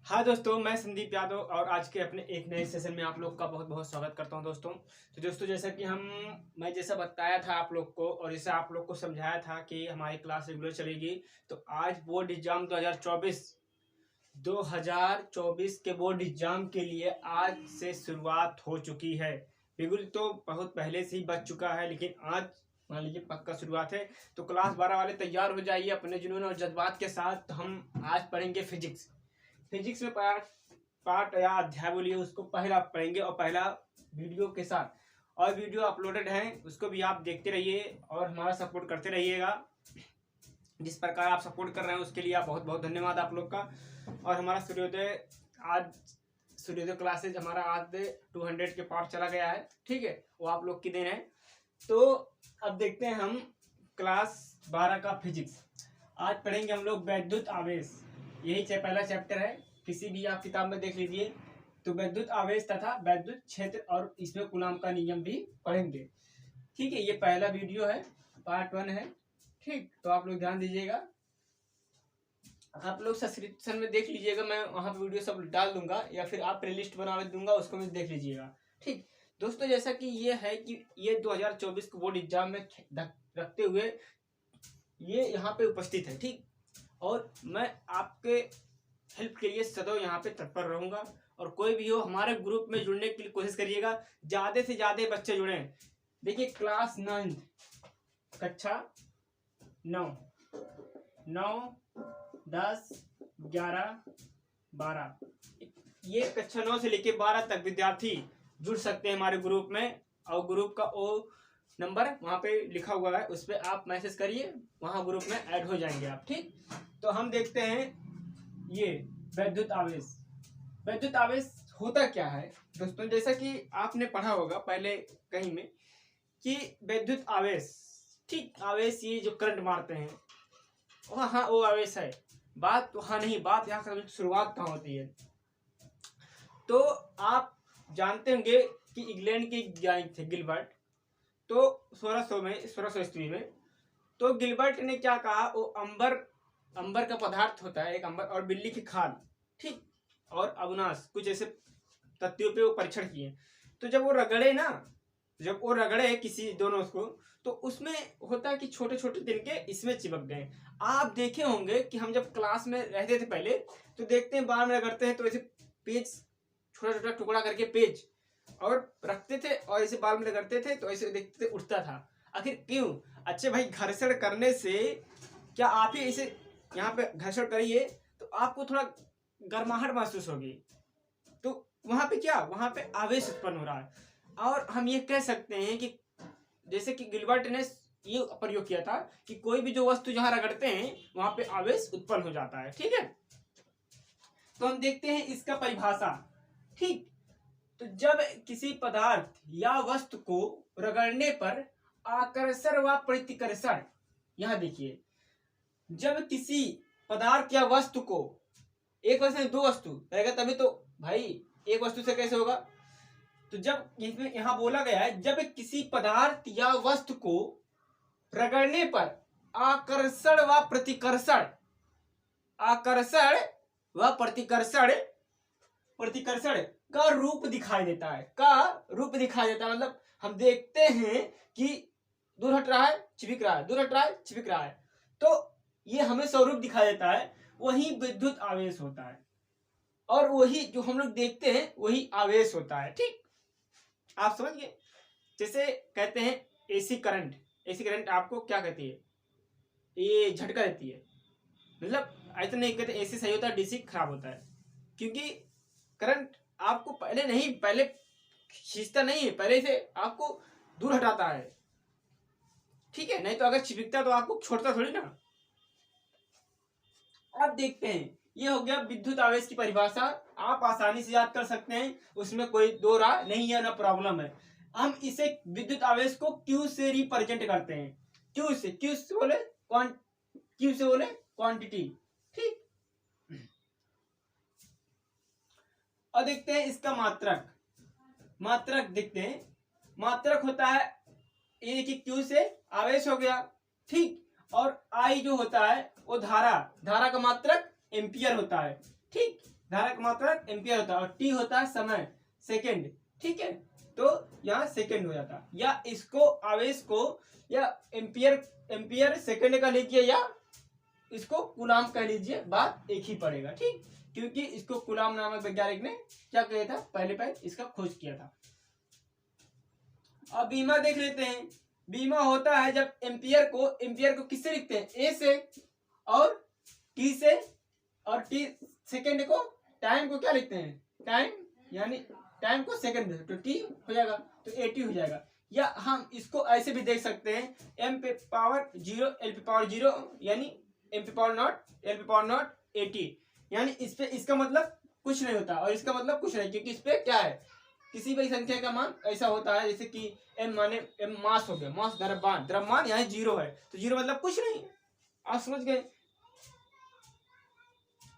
हाँ दोस्तों, मैं संदीप यादव और आज के अपने एक नए सेशन में आप लोग का बहुत बहुत स्वागत करता हूं दोस्तों। तो दोस्तों, जैसा कि मैं जैसा बताया था आप लोग को और जैसा आप लोग को समझाया था कि हमारी क्लास रेगुलर चलेगी। तो आज बोर्ड एग्जाम 2024 के बोर्ड एग्जाम के लिए आज से शुरुआत हो चुकी है। बिल्कुल, तो बहुत पहले से ही बच चुका है, लेकिन आज मान लीजिए पक्का शुरुआत है। तो क्लास 12 वाले तैयार हो जाइए अपने जुनून और जज्बात के साथ। तो हम आज पढ़ेंगे फिजिक्स में पार्ट या अध्याय बोलिए उसको पहला पढ़ेंगे और पहला वीडियो के साथ। और वीडियो अपलोडेड है, उसको भी आप देखते रहिए और हमारा सपोर्ट करते रहिएगा। जिस प्रकार आप सपोर्ट कर रहे हैं उसके लिए आप बहुत बहुत धन्यवाद आप लोग का। और हमारा सूर्योदय क्लासेज हमारा आज 200 के पार्ट चला गया है, ठीक है, वो आप लोग की देन है। तो अब देखते हैं हम क्लास 12 का फिजिक्स। आज पढ़ेंगे हम लोग वैद्युत आवेश। यही पहला चैप्टर है, किसी भी आप किताब में देख लीजिए। तो वैद्युत आवेश तथा वैद्युत क्षेत्र और इसमें कूलॉम का नियम भी पढ़ेंगे, ठीक है। ये पहला वीडियो है, पार्ट 1 है, ठीक। तो आप लोग ध्यान दीजिएगा, आप लोग सब्सक्रिप्शन में देख लीजिएगा, मैं वहाँ पे वीडियो सब डाल दूंगा या फिर आप प्लेलिस्ट बना दूंगा, उसको भी देख लीजिएगा, ठीक। दोस्तों, जैसा कि ये है कि ये 2024 को बोर्ड एग्जाम में रखते हुए ये यहाँ पे उपस्थित है, ठीक। और मैं आपके हेल्प के लिए सदैव यहाँ पे तत्पर रहूंगा। और कोई भी हो हमारे ग्रुप में जुड़ने के लिए कोशिश करिएगा, ज्यादा से ज्यादा बच्चे जुड़ें। देखिए, क्लास 9 कक्षा 9 10 11 12 ये कक्षा 9 से लेके 12 तक विद्यार्थी जुड़ सकते हैं हमारे ग्रुप में। और ग्रुप का वो नंबर वहाँ पे लिखा हुआ है, उस पर आप मैसेज करिए, वहाँ ग्रुप में ऐड हो जाएंगे आप, ठीक। तो हम देखते हैं ये वैद्युत आवेश होता क्या है दोस्तों। जैसा कि आपने पढ़ा होगा पहले कहीं में कि वैद्युत आवेश, ठीक, आवेश ये जो करंट मारते हैं हाँ वो आवेश है। बात वहाँ नहीं, बात यहाँ से शुरुआत कहाँ होती है। तो आप जानते होंगे कि इंग्लैंड के वैज्ञानिक थे गिलबर्ट। तो 1600 ईस्वी में तो गिलबर्ट ने क्या कहा, वो अंबर का पदार्थ होता है, एक अंबर और बिल्ली की खाल, ठीक, और अवनाश, कुछ ऐसे तथ्यों पे वो परीक्षण किए। तो जब वो रगड़े किसी दोनों को, तो उसमें होता है कि छोटे छोटे तिनके इसमें चिपक गए। आप देखे होंगे कि हम जब क्लास में रहते थे पहले, तो देखते हैं बाल में रगड़ते हैं तो ऐसे पेज छोटा छोटा टुकड़ा करके पेज और रखते थे, और ऐसे बाल में रगड़ते थे तो ऐसे देखते थे उठता था। आखिर क्यों? अच्छे भाई, घर्षण करने से क्या आप ही इसे यहाँ पे घर्षण करिए तो आपको थोड़ा गर्माहट महसूस होगी। तो वहां पे आवेश उत्पन्न हो रहा है। और हम ये कह सकते हैं कि जैसे कि गिलबर्ट ने ये प्रयोग किया था कि कोई भी जो वस्तु जहां रगड़ते हैं वहां पे आवेश उत्पन्न हो जाता है, ठीक है। तो हम देखते हैं इसका परिभाषा, ठीक। तो जब किसी पदार्थ या वस्तु को रगड़ने पर आकर्षण व प्रतिकर्षण, यहां देखिए, जब किसी पदार्थ या वस्तु को, एक वस्तु में दो वस्तु रहेगा तभी तो भाई, एक वस्तु से कैसे होगा। तो जब इसमें यहां बोला गया है, जब किसी पदार्थ या वस्तु को रगड़ने पर आकर्षण व प्रतिकर्षण का रूप दिखाई देता है, मतलब हम देखते हैं कि दूर हट रहा है चिपक रहा है, दूर हट रहा है चिपक रहा है, तो ये हमें स्वरूप दिखाई देता है, वही विद्युत आवेश होता है। और वही जो हम लोग देखते हैं वही आवेश होता है, ठीक। आप समझ गए। जैसे कहते हैं एसी करंट आपको क्या कहती है, ये झटका देती है। मतलब ऐसा नहीं कहते एसी सही होता है डीसी खराब होता है, क्योंकि करंट आपको पहले खींचता नहीं है, पहले से आपको दूर हटाता है, ठीक है। नहीं तो अगर चिपकता तो आपको छोड़ता थोड़ी ना। अब देखते हैं, ये हो गया विद्युत आवेश की परिभाषा, आप आसानी से याद कर सकते हैं, उसमें कोई दो राह नहीं है ना प्रॉब्लम है। हम इसे विद्युत आवेश को Q से रिप्रेजेंट करते हैं, Q से बोले क्वांटिटी, ठीक। और देखते हैं इसका मात्रक देखते हैं। मात्रक होता है ये कि Q से आवेश हो गया, ठीक। और I जो होता है वो धारा का मात्रक एम्पियर होता है, ठीक। धारा का मात्रक एम्पियर होता है, और टी होता है समय, सेकेंड। ठीक है, तो यहाँ सेकेंड हो जाता, या इसको आवेश को या एम्पियर सेकेंड का लीजिए, या इसको कूलाम कह लीजिए, बात एक ही पड़ेगा। ठीक, क्योंकि इसको कूलाम नामक वैज्ञानिक ने क्या किया था, पहले इसका खोज किया था। अब बीमा देख लेते हैं। बीमा होता है जब एम्पियर को किससे लिखते हैं, ए से और टी से, और टी सेकेंड को, टाइम को क्या लिखते हैं, टाइम, यानी टाइम को सेकेंड, तो टी हो जाएगा, तो एटी हो जाएगा। या हम इसको ऐसे भी देख सकते हैं, एम पे पावर 0 एल पे पावर 0, यानी एम पे पावर नॉट एल पे पावर नॉट एटी, यानी इस पे इसका मतलब कुछ नहीं होता और इसका मतलब कुछ नहीं, क्योंकि इस पे क्या है, किसी भी संख्या का मान ऐसा होता है, जैसे कि एम माने एम मास हो गया, मास द्रव्यमान यहाँ 0 है, तो 0 मतलब कुछ नहीं, आप समझ गए।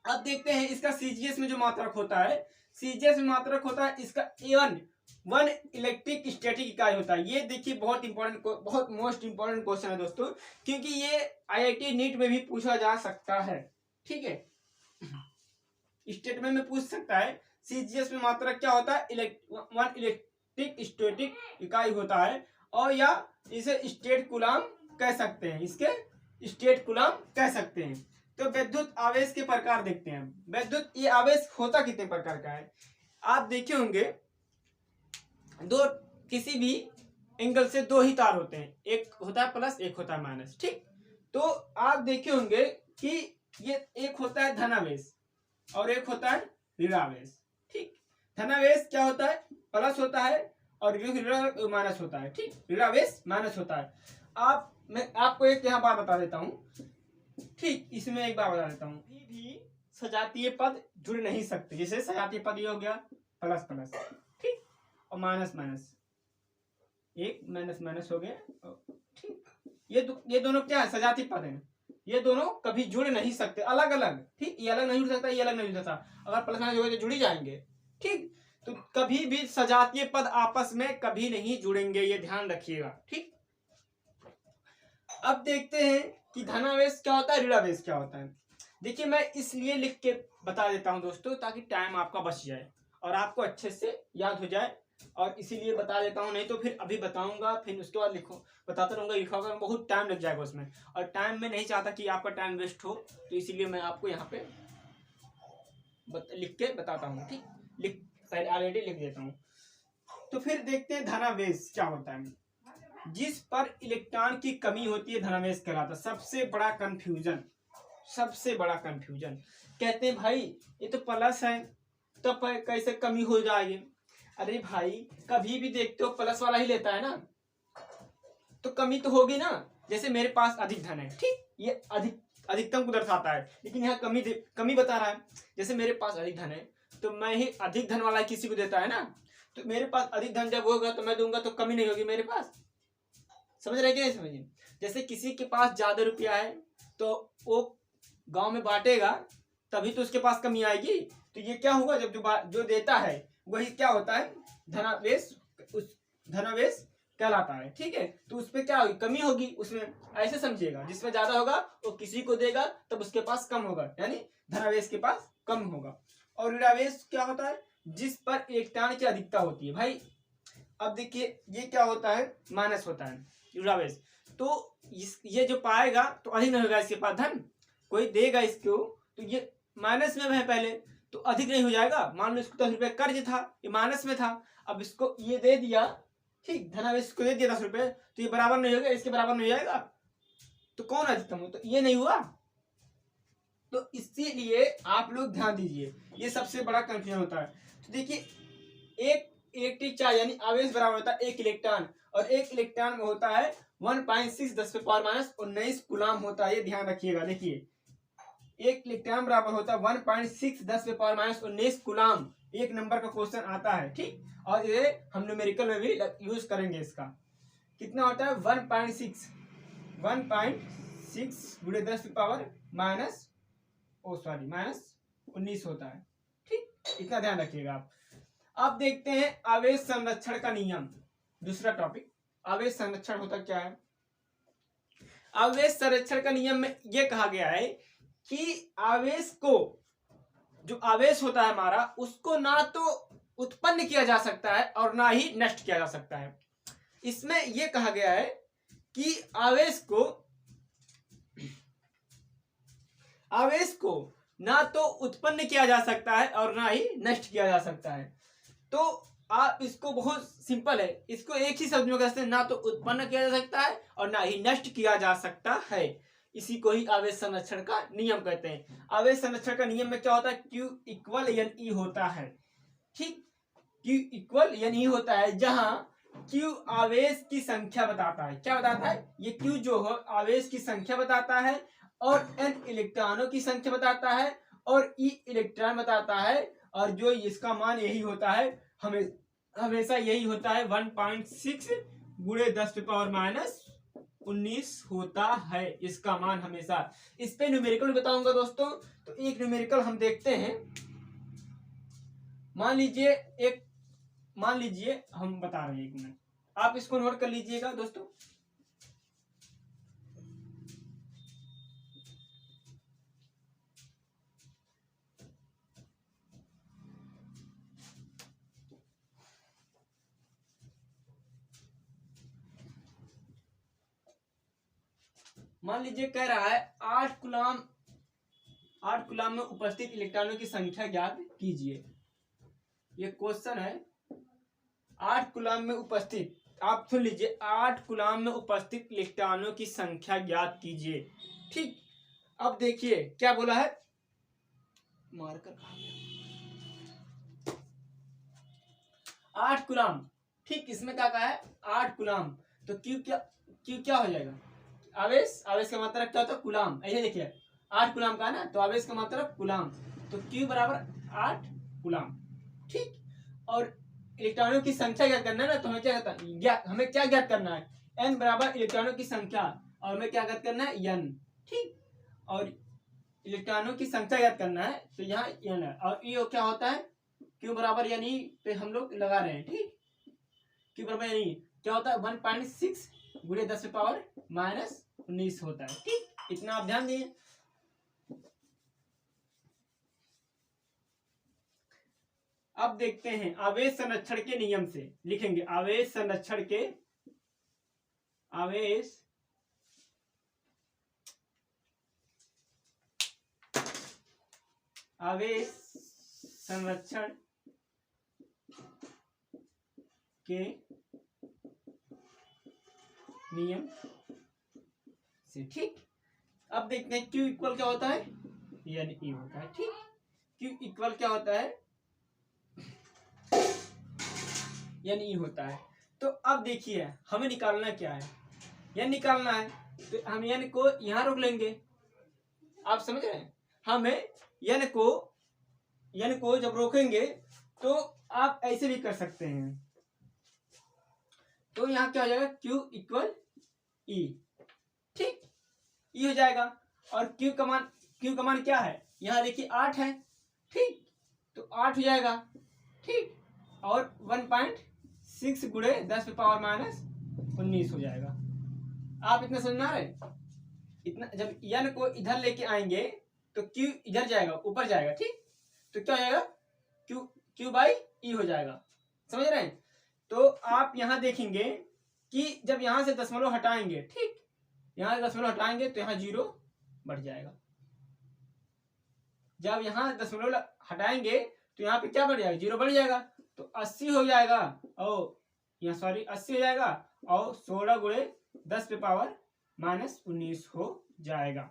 अब देखते हैं इसका सीजीएस में जो मात्रक होता है, सीजीएस में मात्रक होता है इसका A1 वन इलेक्ट्रिक स्टैटिक इकाई होता है। ये देखिए बहुत इंपॉर्टेंट, बहुत मोस्ट इंपॉर्टेंट क्वेश्चन है दोस्तों, क्योंकि ये आईआईटी नीट में भी पूछा जा सकता है। ठीक है, स्टेटमेंट में पूछ सकता है। सीजीएस में मात्रक क्या होता है, वन इलेक्ट्रिक स्टैटिक इकाई होता है, और या इसे स्टेट कूलाम कह सकते हैं, इसके स्टेट कूलाम कह सकते हैं। तो विद्युत आवेश के प्रकार देखते हैं। विद्युत ये आवेश होता कितने प्रकार का है, आप देखे होंगे, दो किसी भी एंगल से दो ही तार होते हैं, एक होता है प्लस, एक होता है माइनस। ठीक, तो आप देखे होंगे कि ये एक होता है धनावेश और एक होता है ऋणावेश। ठीक, धनावेश क्या होता है, प्लस होता है, और ऋण माइनस होता है। ठीक, ऋणावेश माइनस होता है। मैं आपको एक यहाँ बात बता देता हूँ। ठीक, इसमें एक बात बता देता हूँ, भी सजातीय पद जुड़ नहीं सकते। जैसे सजातीय पद ये हो गया प्लस प्लस, ठीक, और माइनस माइनस, एक माइनस माइनस हो गया। ठीक, ये दोनों क्या है, सजातीय पद हैं, ये दोनों कभी जुड़ नहीं सकते, अलग अलग। ठीक, ये अलग नहीं जुड़ सकता, ये अलग नहीं जुड़ सकता, अगर प्लस माइनस हो गए तो जुड़ ही जाएंगे। ठीक, तो कभी भी सजातीय पद आपस में कभी नहीं जुड़ेंगे, ये ध्यान रखिएगा। ठीक, अब देखते हैं कि धनावेश क्या होता है, ऋणावेश क्या होता है। देखिए, मैं इसलिए लिख के बता देता हूं दोस्तों, ताकि टाइम आपका बच जाए और आपको अच्छे से याद हो जाए, और इसीलिए बता देता हूं, नहीं तो फिर अभी बताऊंगा, फिर उसके बाद बताता रहूंगा, लिखा बहुत टाइम लग जाएगा उसमें, और टाइम में नहीं चाहता कि आपका टाइम वेस्ट हो, तो इसीलिए मैं आपको यहाँ पे लिख के बताता हूँ। ठीक, पहले ऑलरेडी लिख देता हूँ। तो फिर देखते हैं धनावेश क्या होता है। जिस पर इलेक्ट्रॉन की कमी होती है धनावेश कहलाता है। सबसे बड़ा कंफ्यूजन, कहते हैं भाई ये तो प्लस है, तो कैसे कमी हो जाएगी। अरे भाई, कभी भी देखते हो प्लस वाला ही लेता है ना, तो कमी तो होगी ना। जैसे मेरे पास अधिक धन है, ठीक, ये अधिकतम को दर्शाता है, लेकिन यहाँ कमी बता रहा है। जैसे मेरे पास अधिक धन है, तो मैं ही अधिक धन वाला किसी को देता है ना, तो मेरे पास अधिक धन जब होगा तो मैं दूंगा, तो कमी नहीं होगी मेरे पास। समझ रहे क्या, समझिए। जैसे किसी के पास ज्यादा रुपया है, तो वो गांव में बांटेगा, तभी तो उसके पास कमी आएगी। तो ये क्या होगा, जब जो देता है वही क्या होता है, धनावेश कहलाता है। ठीक है, तो उसपे क्या होगी, कमी होगी उसमें, ऐसे समझिएगा। जिसमें ज्यादा होगा वो किसी को देगा, तब उसके पास कम होगा, यानी धनावेश के पास कम होगा। और ऋणावेश क्या होता है, जिस पर इलेक्ट्रॉन की अधिकता होती है। भाई अब देखिए, ये क्या होता है, माइनस होता है ऋणावेश। तो ये जो पाएगा तो अधिक नहीं होगा, इसके पास धन कोई देगा इसको, तो ये माइनस में है पहले, तो अधिक नहीं हो जाएगा। मान लो इसको 10 रुपए कर्ज था, ये माइनस में था, अब इसको ये दे दिया, ठीक, धनावेश को दे दिया 10 रुपए, तो ये बराबर नहीं होगा, इसके बराबर नहीं हो जाएगा, तो कौन अधिकतम हो, तो ये नहीं हुआ। तो इसीलिए आप लोग ध्यान दीजिए, ये सबसे बड़ा कंफ्यूजन होता है। तो देखिए, एक इलेक्ट्रिक चार्ज यानी आवेश बराबर होता है 1 इलेक्ट्रॉन, और 1 इलेक्ट्रॉन में होता है 1.6 10⁻⁻19 कूलाम होता है, ये ध्यान रखिएगा। देखिए, 1 इलेक्ट्रॉन बराबर होता है 1.6 10⁻⁻19 कूलाम। एक नंबर का क्वेश्चन आता है, ठीक, और ये हम न्यूमेरिकल में भी यूज करेंगे। इसका कितना होता है, 1.6 गुणे 10⁻⁻19 होता है। ठीक, इतना ध्यान रखिएगा आप। अब देखते हैं आवेश संरक्षण का नियम, दूसरा टॉपिक। आवेश संरक्षण होता क्या है। आवेश संरक्षण का नियम में यह कहा गया है कि आवेश को जो आवेश होता है हमारा उसको ना तो उत्पन्न किया जा सकता है और ना ही नष्ट किया जा सकता है। इसमें यह कहा गया है कि आवेश को ना तो उत्पन्न किया जा सकता है और ना ही नष्ट किया जा सकता है। तो आप इसको बहुत सिंपल है, इसको एक ही शब्द में कहते हैं, ना तो उत्पन्न किया जा सकता है और ना ही नष्ट किया जा सकता है। इसी को ही आवेश संरक्षण का नियम कहते हैं। आवेश संरक्षण का नियम में क्या होता है, Q इक्वल एन ई होता है। ठीक, Q इक्वल एन ई होता है, जहां Q आवेश की संख्या बताता है। क्या बताता है, ये Q जो है आवेश की संख्या बताता है और N इलेक्ट्रॉनों की संख्या बताता है और E इलेक्ट्रॉन बताता है, और जो इसका मान यही होता है, हमेशा यही होता है 1.6 गुणे 10⁻⁻19 होता है इसका मान हमेशा। इस पे न्यूमेरिकल बताऊंगा दोस्तों। तो एक न्यूमेरिकल हम देखते हैं। मान लीजिए हम बता रहे हैं, 1 मिनट आप इसको नोट कर लीजिएगा दोस्तों। मान लीजिए कह रहा है 8 कूलाम में उपस्थित इलेक्ट्रॉनों की संख्या ज्ञात कीजिए। ये क्वेश्चन है। 8 कूलाम में उपस्थित, आप सुन लीजिए, 8 कूलाम में उपस्थित इलेक्ट्रॉनों की संख्या ज्ञात कीजिए। ठीक, अब देखिए क्या बोला है, मार्कर कहां गया, 8 कूलाम। ठीक, इसमें क्या कहा है, 8 कूलाम। तो क्यू क्या हो जाएगा, आवेश का मतलब क्या होता है, कूलाम। ऐसे देखिए 8 कूलाम का ना, तो आवेश का मतलब कूलाम, तो Q बराबर 8 कूलाम। ठीक, और इलेक्ट्रॉनों की संख्या ज्ञात करना है ना, तो हमें क्या हमें क्या ज्ञात करना है, N बराबर इलेक्ट्रॉनों की संख्या, और हमें क्या ज्ञात करना है, N। ठीक, और इलेक्ट्रॉनों की संख्या ज्ञात करना है, तो यहाँ N है, और E क्या होता है, Q बराबर यानी पे हम लोग लगा रहे हैं। ठीक, Q बराबर यानी क्या होता है, 1.6 गुणे 10⁻⁻19 होता है। ठीक, इतना आप ध्यान दिए। अब देखते हैं आवेश संरक्षण के नियम से, लिखेंगे आवेश संरक्षण के नियम से। ठीक, अब देखते हैं Q इक्वल क्या होता है, यानी E होता है। ठीक, Q इक्वल क्या होता है, यानी E होता है। तो अब देखिए हमें निकालना क्या है, यह निकालना है, तो हम n को यहां रोक लेंगे। आप समझ रहे हैं, हमें n को जब रोकेंगे तो आप ऐसे भी कर सकते हैं। तो यहाँ क्या हो जाएगा, Q इक्वल E। ठीक, E हो जाएगा, और Q का मान क्या है, यहाँ देखिए 8 है। ठीक, तो 8 हो जाएगा। ठीक, और 1.6 गुणे 10⁻⁻19 हो जाएगा। आप इतना समझना रहे, इतना जब n को इधर लेके आएंगे तो Q इधर जाएगा, ऊपर जाएगा। ठीक, तो क्या हो जाएगा, Q बाई E हो जाएगा। समझ रहे हैं। तो आप यहां देखेंगे कि जब यहां से दशमलव हटाएंगे, ठीक, यहां से दशमलव हटाएंगे तो यहां 0 बढ़ जाएगा। जब यहां दशमलव हटाएंगे तो यहाँ पे क्या बढ़ जाएगा, 0 बढ़ जाएगा, तो 80 हो जाएगा, और यहाँ 80 हो जाएगा, और 16 गुणे 10⁻⁻19 हो जाएगा।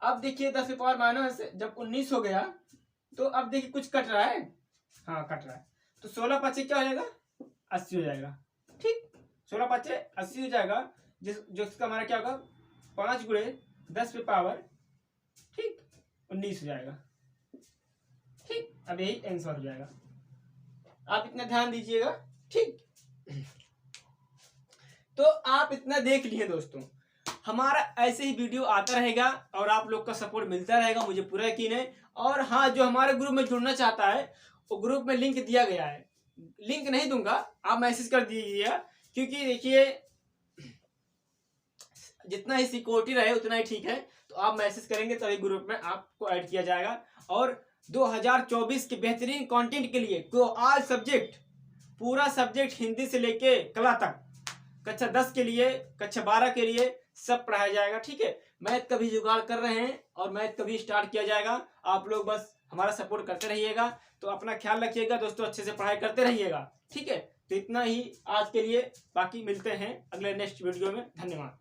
अब देखिए 10⁻⁻ जब 19 हो गया, तो अब देखिए कुछ कट रहा है, हाँ कट रहा है, तो 16 पचे क्या हो जाएगा, 80 हो जाएगा। ठीक, 16 पचे 80 हो जाएगा, जिसका हमारा क्या होगा, 5 गुणे 10⁻19 हो जाएगा। ठीक, अब यही आंसर हो जाएगा। आप इतना ध्यान दीजिएगा। ठीक, तो आप इतना देख लिए दोस्तों, हमारा ऐसे ही वीडियो आता रहेगा और आप लोग का सपोर्ट मिलता रहेगा, मुझे पूरा यकीन है। और हाँ, जो हमारे ग्रुप में जुड़ना चाहता है, वो ग्रुप में लिंक दिया गया है, लिंक नहीं दूंगा, आप मैसेज कर दीजिएगा, क्योंकि देखिए जितना ही सिक्योरिटी रहे उतना ही ठीक है। तो आप मैसेज करेंगे तभी ग्रुप में आपको ऐड किया जाएगा। और 2024 के बेहतरीन कंटेंट के लिए तो ऑल सब्जेक्ट, पूरा सब्जेक्ट हिंदी से लेके कला तक, कक्षा 10 के लिए, कक्षा 12 के लिए सब पढ़ाया जाएगा। ठीक है, मैथ का भी जुगाड़ कर रहे हैं और मैथ का भी स्टार्ट किया जाएगा। आप लोग बस हमारा सपोर्ट करते रहिएगा। तो अपना ख्याल रखिएगा दोस्तों, अच्छे से पढ़ाई करते रहिएगा। ठीक है, तो इतना ही आज के लिए, बाकी मिलते हैं अगले नेक्स्ट वीडियो में। धन्यवाद।